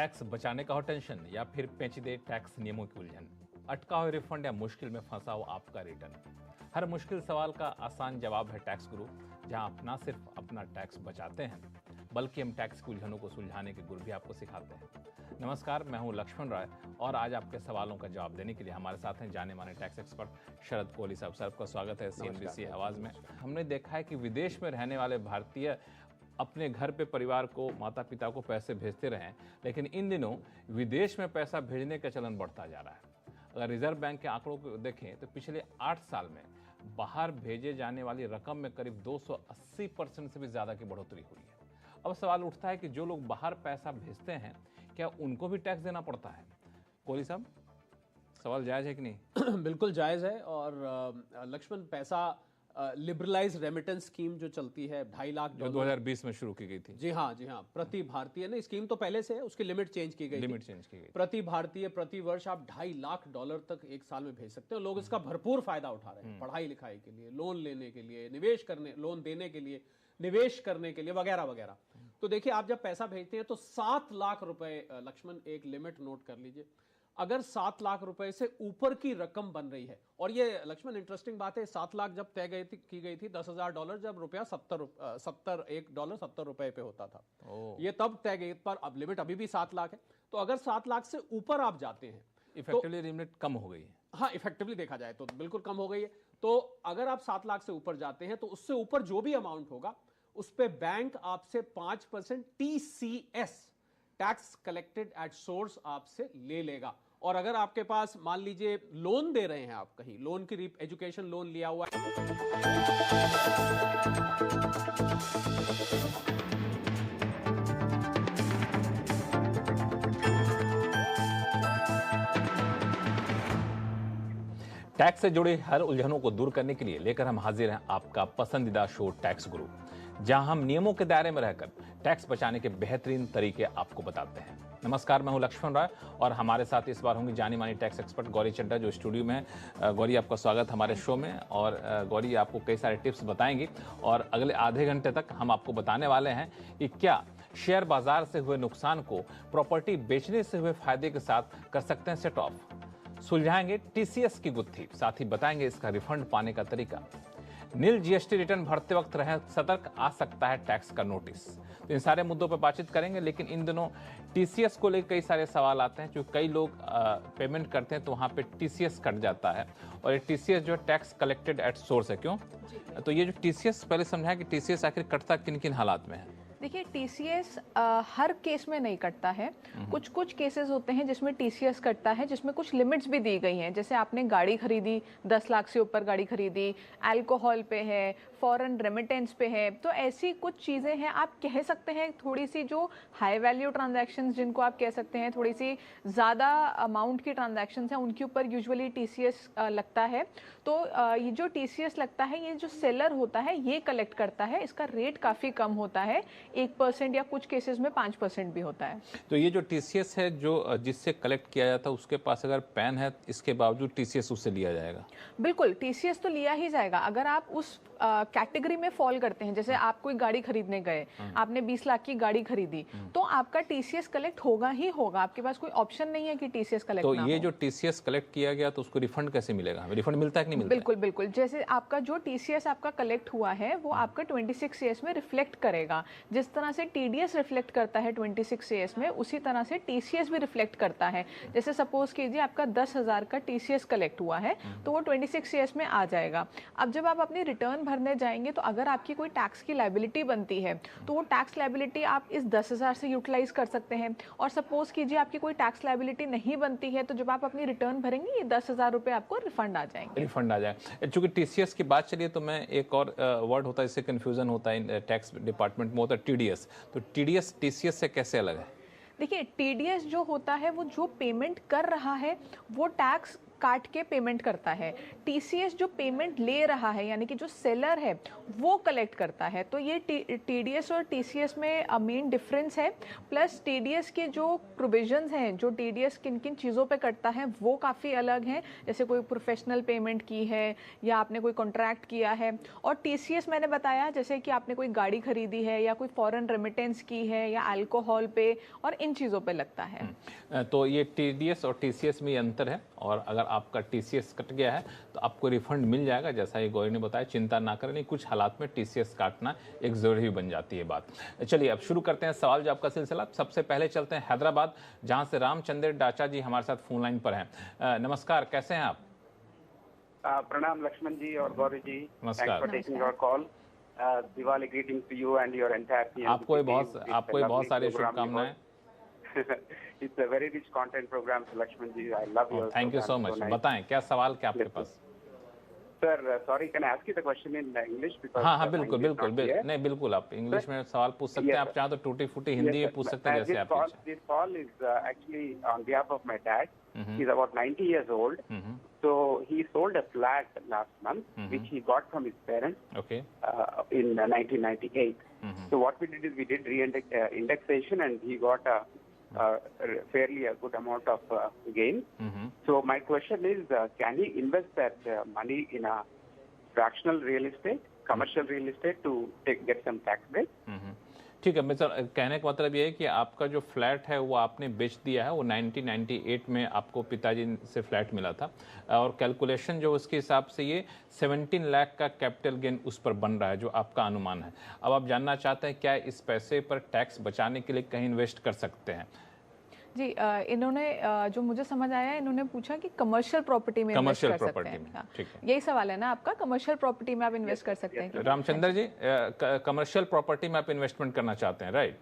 Tax बचाने का हो टेंशन या फिर पेचीदे टैक्स नियमों की उलझन, अटका हो रिफंड या मुश्किल में फंसा हो आपका रिटर्न। हर मुश्किल सवाल का आसान जवाब है टैक्स गुरु, जहां आप न सिर्फ अपना टैक्स बचाते हैं बल्कि हम टैक्स की उलझनों को सुलझाने के गुर भी आपको सिखाते हैं। नमस्कार, मैं हूं लक्ष्मण राय और आज आपके सवालों का जवाब देने के लिए हमारे साथ हैं जाने माने टैक्स एक्सपर्ट शरद कोहली साहब। सर, आपका स्वागत है CNBC आवाज में। हमने देखा है कि विदेश में रहने वाले भारतीय अपने घर पे परिवार को, माता पिता को पैसे भेजते रहें, लेकिन इन दिनों विदेश में पैसा भेजने का चलन बढ़ता जा रहा है। अगर रिजर्व बैंक के आंकड़ों को देखें तो पिछले 8 साल में बाहर भेजे जाने वाली रकम में करीब 280% से भी ज्यादा की बढ़ोतरी हुई है। अब सवाल उठता है कि जो लोग बाहर पैसा भेजते हैं, क्या उनको भी टैक्स देना पड़ता है? कोहली साहब, सवाल जायज है कि नहीं? बिल्कुल जायज़ है। और लक्ष्मण, पैसा लिबरलाइज रेमिटेंस स्कीम जो चलती है 2.5 लाख जो 2020 में शुरू की गई थी। जी हाँ, प्रति भारतीय ने स्कीम तो पहले से है, उसकी लिमिट चेंज की गई। प्रति भारतीय प्रति वर्ष आप $2.5 लाख तक एक साल में भेज सकते हो। लोग इसका भरपूर फायदा उठा रहे हैं, पढ़ाई लिखाई के लिए, लोन लेने के लिए, निवेश करने, लोन देने के लिए, निवेश करने के लिए, वगैरह वगैरह। तो देखिए, आप जब पैसा भेजते हैं तो 7 लाख रुपए, लक्ष्मण एक लिमिट नोट कर लीजिए। अगर 7 लाख रुपए से ऊपर की रकम बन रही है, और ये लक्ष्मण इंटरेस्टिंग बात है, 7 लाख जब तय की गई थी $10,000, जब रुपया $70 पे होता था, ये तब तय गई, पर अब लिमिट अभी भी 7 लाख है। तो अगर 7 लाख से ऊपर आप जाते हैं, इफेक्टिवली लिमिट कम हो गई है। हाँ, इफेक्टिवली देखा जाए तो बिल्कुल कम हो गई है। तो अगर आप 7 लाख से ऊपर जाते हैं तो उससे ऊपर जो भी अमाउंट होगा उस पे बैंक आपसे 5% TCS, tax collected at source, आपसे ले लेगा। और अगर आपके पास, मान लीजिए लोन दे रहे हैं, आप कहीं लोन की एजुकेशन लोन लिया हुआ है, टैक्स से जुड़ी हर उलझनों को दूर करने के लिए लेकर हम हाजिर हैं आपका पसंदीदा शो टैक्स गुरु, जहां हम नियमों के दायरे में रहकर टैक्स बचाने के बेहतरीन तरीके आपको बताते हैं। नमस्कार, मैं हूं लक्ष्मण राय और हमारे साथ इस बार होंगी जानी मानी टैक्स एक्सपर्ट गौरी चड्ढा, जो स्टूडियो में है। गौरी, आपका स्वागत हमारे शो में। और गौरी आपको कई सारे टिप्स बताएंगी और अगले आधे घंटे तक हम आपको बताने वाले हैं कि क्या शेयर बाजार से हुए नुकसान को प्रॉपर्टी बेचने से हुए फायदे के साथ कर सकते हैं सेट ऑफ। सुलझाएंगे TCS की गुत्थी, साथ ही बताएंगे इसका रिफंड पाने का तरीका। नील GST रिटर्न भरते वक्त रहे सतर्क, आ सकता है टैक्स का नोटिस। तो इन सारे मुद्दों पर बातचीत करेंगे, लेकिन इन दिनों TCS को लेकर कई सारे सवाल आते हैं। जो कई लोग पेमेंट करते हैं तो वहाँ पे TCS कट जाता है, और ये TCS जो है टैक्स कलेक्टेड एट सोर्स है, क्यों? तो ये जो TCS, पहले समझाया कि TCS आखिर कटता किन किन हालात में है? देखिए, TCS हर केस में नहीं कटता है। कुछ केसेस होते हैं जिसमें TCS कटता है, जिसमें कुछ लिमिट्स भी दी गई हैं। जैसे आपने गाड़ी खरीदी, 10 लाख से ऊपर गाड़ी खरीदी, अल्कोहल पे है, फॉरेन रेमिटेंस पे है, तो ऐसी कुछ चीज़ें हैं। आप कह सकते हैं थोड़ी सी जो हाई वैल्यू ट्रांजैक्शंस, जिनको आप कह सकते हैं थोड़ी सी ज़्यादा अमाउंट की ट्रांजैक्शंस हैं, उनके ऊपर यूजुअली TCS लगता है। तो ये जो TCS लगता है, ये जो सेलर होता है ये कलेक्ट करता है। इसका रेट काफ़ी कम होता है, 1% या कुछ केसेस में 5% भी होता है। तो ये जो TCS है, जो जिससे कलेक्ट किया जाता है, उसके पास अगर पैन है, इसके बावजूद TCS उससे लिया जाएगा? बिल्कुल, TCS तो लिया ही जाएगा। अगर आप उस कैटेगरी में फॉल करते हैं, जैसे आप कोई गाड़ी खरीदने गए, आपने 20 लाख की गाड़ी खरीदी, तो आपका TCS कलेक्ट होगा ही होगा। आपके पास कोई ऑप्शन नहीं है कि TCS कलेक्ट तो ना ये हो। जो TCS कलेक्ट किया गया, तो उसको रिफंड कैसे मिलेगा? रिफंड मिलता है कि नहीं मिलता? बिल्कुल बिल्कुल। जैसे आपका जो TCS आपका कलेक्ट हुआ है, वो आपका 26 CS में रिफ्लेक्ट करेगा। जिस तरह से TDS रिफ्लेक्ट करता है 26 CS में, उसी तरह से TCS भी रिफ्लेक्ट करता है। जैसे सपोज कीजिए आपका 10,000 का TCS कलेक्ट हुआ है, तो वो 26 CS में आ जाएगा। अब जब आप अपनी रिटर्न भरने जाएंगे, तो अगर आपकी कोई टैक्स की लायबिलिटी बनती है, तो वो टैक्स लायबिलिटी आप इस 10,000 से यूटिलाइज कर सकते हैं। और सपोज कीजिए आपकी कोई टैक्स लायबिलिटी नहीं बनती है, तो जब आप अपनी रिटर्न भरेंगे, ये 10,000 रुपए आपको रिफंड आ जाएंगे। रिफंड आ जाए। चूंकि TCS की बात चलिए, तो मैं एक और वर्ड होता है, इससे कंफ्यूजन होता है टैक्स डिपार्टमेंट में, होता है TDS। तो TDS TCS से कैसे अलग है? देखिए, TDS जो होता है, वो जो पेमेंट कर रहा है वो टैक्स काट के पेमेंट करता है, टीसीएस जो पेमेंट ले रहा है यानी कि जो सेलर है वो कलेक्ट करता है। तो ये टीडीएस और टीसीएस में मेन डिफरेंस है। प्लस टीडीएस के जो प्रोविजंस हैं, जो टीडीएस किन किन चीज़ों पे करता है वो काफ़ी अलग हैं, जैसे कोई प्रोफेशनल पेमेंट की है या आपने कोई कॉन्ट्रैक्ट किया है। और टीसीएस मैंने बताया जैसे कि आपने कोई गाड़ी खरीदी है या कोई फॉरेन रेमिटेंस की है या अल्कोहल पे और इन चीज़ों पे लगता है। तो ये टीडीएस और टीसीएस में ये अंतर है, और अगर आपका टीसीएस कट गया है तो आपको रिफंड मिल जाएगा, जैसा ये गौरी ने बताया, चिंता ना करें। नहीं, कुछ हालात में टीसीएस काटना एक ज़रूरी बन जाती है बात। चलिए अब शुरू करते हैं सवाल जवाब का सिलसिला। सबसे पहले चलते हैं हैदराबाद, जहां से रामचंद्र डाचा जी हमारे साथ फोन लाइन पर हैं। नमस्कार, कैसे हैं आप? प्रणाम लक्ष्मण जी और गौरी जी, नमस्कार। Thanks for taking your call. Diwali greetings to you and your entire team. आपको बहुत सारी शुभकामनाएं। It's a very rich content program, Lakshman ji. I love your thank you so program, much. so nice. बताएं क्या सवाल क्या आपके Yes, pass? Sir, sorry, can I ask you the question in English? Because हाँ हाँ, my बिल्कुल English is बिल्कुल not clear. नहीं, बिल्कुल आप इंग्लिश में सवाल पूछ सकते हैं। Yes, आप चाहें तो टूटी फूटी हिंदी Yes, में पूछ sir. सकते हैं, जैसे आप इच्छा। This call is actually on behalf of my dad. Mhm. He's about 90 years old. Mhm. So he sold a flat last month, which he got from his parents okay. in 1998. Mhm. So what we did is we did indexation, and he got a fairly a good amount of gain. Mhm. So my question is, can he invest that money in a fractional real estate, commercial real estate to get some tax break? हम्म। ठीक है, mister, कहने का मतलब ये है कि आपका जो फ्लैट है वो आपने बेच दिया है। वो 1998 में आपको पिताजी से फ्लैट मिला था, और कैलकुलेशन जो उसके हिसाब से ये 17 लाख का कैपिटल गेन उस पर बन रहा है, जो आपका अनुमान है। अब आप जानना चाहते हैं क्या इस पैसे पर टैक्स बचाने के लिए कहीं इन्वेस्ट कर सकते हैं? जी, इन्होंने जो मुझे समझ आया, इन्होंने पूछा कि कमर्शियल प्रॉपर्टी में इन्वेस्ट कर सकते हैं क्या? ठीक है, यही सवाल है ना आपका, कमर्शियल प्रॉपर्टी में आप इन्वेस्ट कर सकते हैं क्या? रामचंद्र जी, कमर्शियल प्रॉपर्टी में आप इन्वेस्टमेंट करना चाहते हैं, राइट?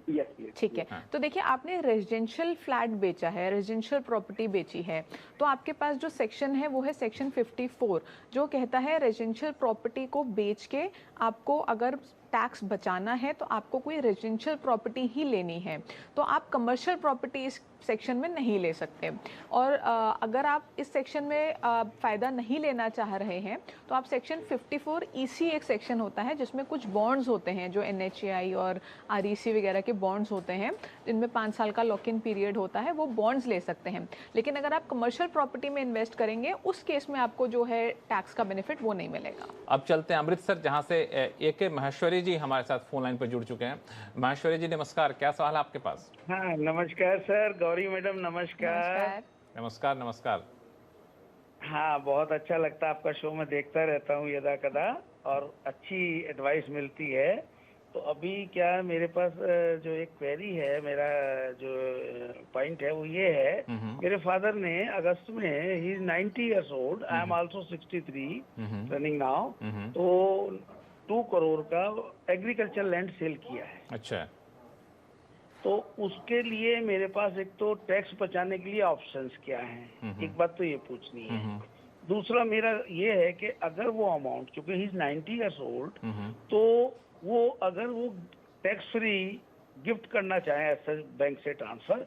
Yes, yes. ठीक है, तो देखिए आपने रेजिडेंशियल फ्लैट बेचा है, रेजिडेंशियल प्रॉपर्टी बेची है, तो आपके पास जो सेक्शन है वो है सेक्शन 54, जो कहता है रेजिडेंशियल प्रॉपर्टी को बेच के आपको अगर टैक्स बचाना है तो आपको कोई रेजिडेंशियल प्रॉपर्टी ही लेनी है। तो आप कमर्शियल प्रॉपर्टी इस सेक्शन में नहीं ले सकते। और अगर आप इस सेक्शन में फ़ायदा नहीं लेना चाह रहे हैं तो आप सेक्शन 54 EC एक सेक्शन होता है जिसमें कुछ बॉन्ड्स होते हैं, जो NHAI और REC वगैरह के बॉन्ड्स होते हैं, जिनमें 5 साल का लॉक इन पीरियड होता है, वो बॉन्ड्स ले सकते हैं। लेकिन अगर आप कमर्शियल प्रॉपर्टी में इन्वेस्ट करेंगे उस केस में आपको जो है टैक्स का बेनिफिट वो नहीं मिलेगा। अब चलते हैं अमृतसर, जहां से AK महेश्वरी जी हमारे साथ फोन लाइन पर जुड़ चुके हैं। महेश्वरी जी नमस्कार, क्या सवाल है आपके पास? हाँ नमस्कार सर, गौरी मैडम नमस्कार। नमस्कार नमस्कार। हाँ बहुत अच्छा लगता है आपका शो, मैं देखता रहता हूँ यदा कदा, और अच्छी एडवाइस मिलती है। तो अभी क्या मेरे पास जो एक क्वेरी है, मेरा जो पॉइंट है वो ये है, मेरे फादर ने अगस्त में, he is 90 years old, I am also 63 running now, तो 2 करोड़ का एग्रीकल्चर लैंड सेल किया है। अच्छा, तो उसके लिए मेरे पास एक तो टैक्स बचाने के लिए ऑप्शंस क्या हैं, एक बात तो ये पूछनी है। दूसरा मेरा ये है कि अगर वो अमाउंट, क्योंकि ही इज 90 years old, तो वो अगर वो टैक्स फ्री गिफ्ट करना चाहे ऐसा बैंक से ट्रांसफर,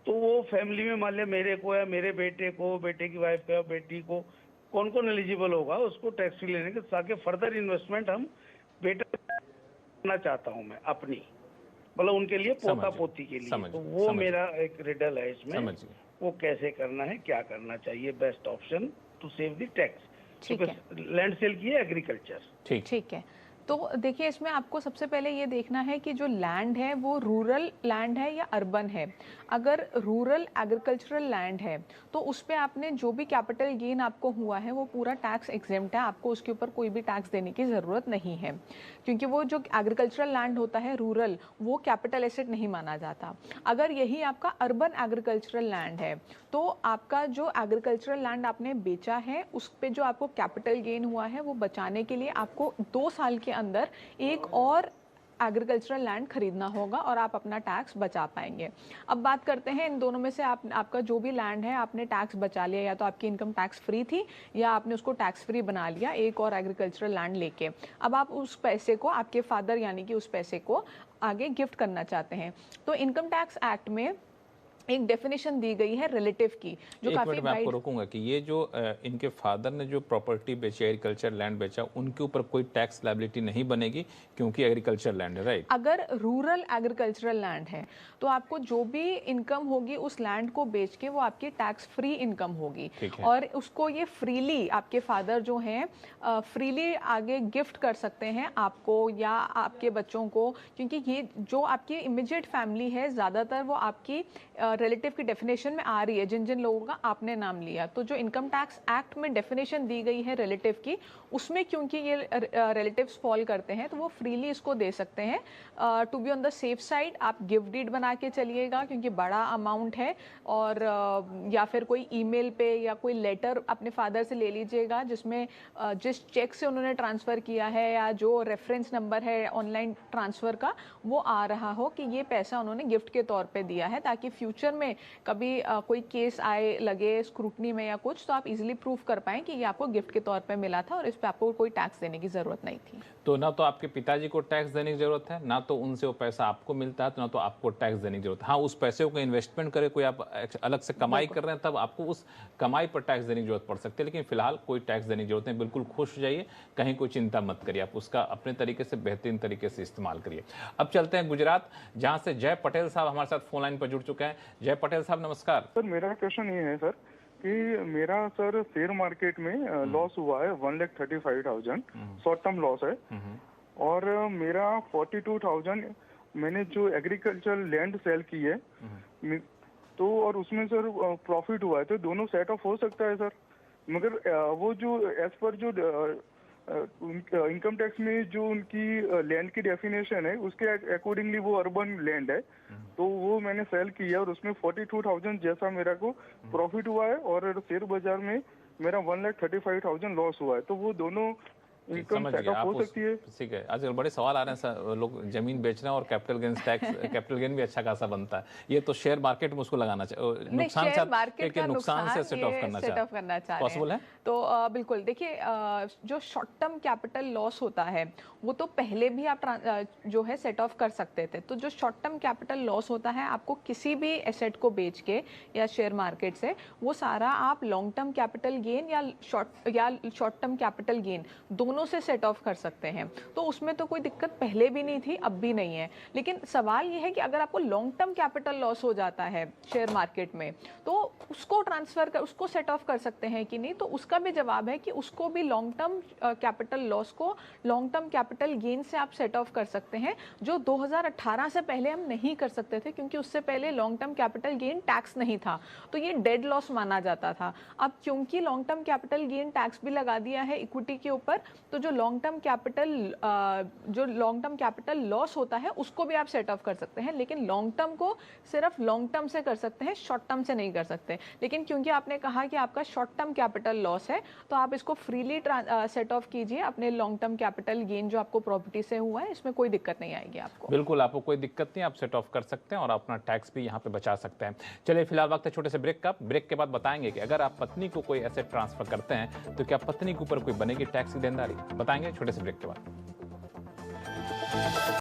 तो वो फैमिली में मान लिया मेरे को या मेरे बेटे को, बेटे की वाइफ को या बेटी को, कौन कौन एलिजिबल होगा उसको टैक्स फ्री लेने के, ताकि फर्दर इन्वेस्टमेंट हम बेटर करना चाहता हूँ मैं अपनी, मतलब उनके लिए, पोता पोती के लिए। तो वो मेरा एक रिडल है इसमें, वो कैसे करना है, क्या करना चाहिए, best option to save the tax. ठीक है, लैंड सेल की है एग्रीकल्चर। ठीक है। तो देखिए इसमें आपको सबसे पहले ये देखना है कि जो लैंड है वो रूरल लैंड है या अर्बन है। अगर रूरल एग्रीकल्चरल लैंड है तो उस पर आपने जो भी कैपिटल गेन आपको हुआ है वो पूरा टैक्स एग्जेम्प्ट है, आपको उसके ऊपर कोई भी टैक्स देने की ज़रूरत नहीं है, क्योंकि वो जो एग्रीकल्चरल लैंड होता है रूरल, वो कैपिटल एसेट नहीं माना जाता। अगर यही आपका अर्बन एग्रीकल्चरल लैंड है तो आपका जो एग्रीकल्चरल लैंड आपने बेचा है उस पर जो आपको कैपिटल गेन हुआ है वो बचाने के लिए आपको 2 साल के अंदर एक और एग्रीकल्चरल लैंड खरीदना होगा और आप अपना टैक्स बचा पाएंगे। अब बात करते हैं इन दोनों में से आपका जो भी लैंड है आपने टैक्स बचा लिया, या तो आपकी इनकम टैक्स फ्री थी या आपने उसको टैक्स फ्री बना लिया एक और एग्रीकल्चरल लैंड लेके। अब आप उस पैसे को, आपके फादर यानी कि उस पैसे को आगे गिफ्ट करना चाहते हैं। तो इनकम टैक्स एक्ट में एक डेफिनेशन दी गई है रिलेटिव की, जो एक काफी मिनट मैं आपको रोकूंगा कि ये जो इनके फादर ने जो प्रॉपर्टी बेची, एग्रीकल्चर लैंड बेचा, उनके ऊपर कोई टैक्स लायबिलिटी नहीं बनेगी क्योंकि एग्रीकल्चर लैंड है, राइट? अगर रूरल एग्रीकल्चरल लैंड है तो आपको जो भी इनकम होगी उस लैंड को बेच के वो आपकी टैक्स फ्री इनकम होगी, और उसको ये फ्रीली आपके फादर जो हैं फ्रीली आगे गिफ्ट कर सकते हैं आपको या आपके बच्चों को, क्योंकि ये जो आपकी इमीडिएट फैमिली है ज़्यादातर वो आपकी रिलेटिव की डेफिनेशन में आ रही है, जिन जिन लोगों का आपने नाम लिया। तो जो इनकम टैक्स एक्ट में डेफिनेशन दी गई है रिलेटिव की, उसमें क्योंकि ये रिलेटिव्स फॉल करते हैं तो वो फ्रीली इसको दे सकते हैं। To be on the safe side आप गिफ्ट डीड बना के चलिएगा, क्योंकि बड़ा अमाउंट है, और या फिर कोई ईमेल पे या कोई लेटर अपने फादर से ले लीजिएगा जिसमें जिस चेक से उन्होंने ट्रांसफ़र किया है या जो रेफरेंस नंबर है ऑनलाइन ट्रांसफ़र का वो आ रहा हो कि ये पैसा उन्होंने गिफ्ट के तौर पे दिया है, ताकि फ्यूचर में कभी कोई केस आए लगे स्क्रूटनी में या कुछ, तो आप इजीली प्रूफ कर पाएं कि ये आपको गिफ्ट के तौर पे मिला था और इस पे आपको कोई टैक्स देने की ज़रूरत नहीं थी। तो ना तो आपके पिताजी को टैक्स देने की जरूरत है, ना तो उनसे वो पैसा आपको मिलता है, तो ना तो आपको टैक्स देने की जरूरत है। हाँ, उस पैसे को इन्वेस्टमेंट करे, कोई आप अलग से कमाई कर रहे हैं तब आपको उस कमाई पर टैक्स देने की जरूरत पड़ सकती है, लेकिन फिलहाल कोई टैक्स देने की जरूरत नहीं। बिल्कुल खुश हो जाइए, कहीं कोई चिंता मत करिए, आप उसका अपने तरीके से बेहतरीन तरीके से इस्तेमाल करिए। अब चलते हैं गुजरात, जहाँ से जय पटेल साहब हमारे साथ फोन लाइन पर जुड़ चुके हैं। जय पटेल साहब नमस्कार। सर, मेरा क्वेश्चन ये है सर कि मेरा सर शेयर मार्केट में लॉस हुआ है 1,35,000 शॉर्ट टर्म लॉस है, और मेरा 42,000 मैंने जो एग्रीकल्चर लैंड सेल की है तो, और उसमें सर प्रॉफिट हुआ है, तो दोनों सेट ऑफ हो सकता है सर? मगर वो जो एज पर जो इनकम टैक्स में जो उनकी लैंड की डेफिनेशन है उसके अकॉर्डिंगली वो अर्बन लैंड है, तो वो मैंने सेल की है और उसमें 42,000 जैसा मेरा को प्रॉफिट हुआ है, और शेयर बाजार में मेरा 1,35,000 लॉस हुआ है, तो वो दोनों इनकम सेट ऑफ हो सकती है? ठीक है, आजकल बड़े सवाल आ रहे हैं, लोग जमीन बेच रहे हैं और capital gain tax capital gain भी अच्छा खासा बनता है, ये तो शेयर मार्केट में उसको लगाना चाहिए, नुकसान से सेट ऑफ करना चाहिए, पॉसिबल है? तो बिल्कुल देखिए, जो शॉर्ट टर्म कैपिटल लॉस होता है वो तो पहले भी आप जो है सेट ऑफ कर सकते थे। तो जो शॉर्ट टर्म कैपिटल लॉस होता है आपको किसी भी एसेट को बेच के या शेयर मार्केट से, वो सारा आप लॉन्ग टर्म कैपिटल गेन या शॉर्ट टर्म कैपिटल गेन दोनों से सेट ऑफ कर सकते हैं। तो उसमें तो कोई दिक्कत पहले भी नहीं थी, अब भी नहीं है। लेकिन सवाल ये है कि अगर आपको लॉन्ग टर्म कैपिटल लॉस हो जाता है शेयर मार्केट में तो उसको उसको सेट ऑफ कर सकते हैं कि नहीं, तो उसका भी जवाब है कि उसको भी लॉन्ग टर्म कैपिटल लॉस को लॉन्ग टर्म कैपिटल गेन से आप सेट ऑफ कर सकते हैं, जो 2018 से पहले हम नहीं कर सकते थे, क्योंकि उससे पहले long term capital gain tax नहीं था, तो ये डेड लॉस माना जाता था। अब क्योंकि long term capital gain tax भी लगा दिया है इक्विटी के ऊपर, तो जो लॉन्ग टर्म कैपिटल लॉस होता है उसको भी आप सेट ऑफ कर सकते हैं, लेकिन लॉन्ग टर्म को सिर्फ लॉन्ग टर्म से कर सकते हैं, शॉर्ट टर्म से नहीं कर सकते। लेकिन क्योंकि आपने कहा कि आपका शॉर्ट टर्म कैपिटल लॉस है, तो आप इसको फ्रीली सेट ऑफ कीजिए अपने लॉन्ग टर्म कैपिटल गेन जो आपको प्रॉपर्टी से हुआ है, इसमें कोई दिक्कत नहीं आएगी आपको। बिल्कुल, आपको कोई दिक्कत नहीं, आप सेट ऑफ कर सकते हैं और अपना टैक्स भी यहाँ पे बचा सकते हैं। चलिए फिलहाल वक्त है छोटे से ब्रेक का। ब्रेक के बाद बताएंगे कि अगर आप पत्नी को कोई एसेट ट्रांसफर करते हैं तो क्या पत्नी के ऊपर कोई बनेगी टैक्स की देनदारी, बताएंगे छोटे से ब्रेक के बाद।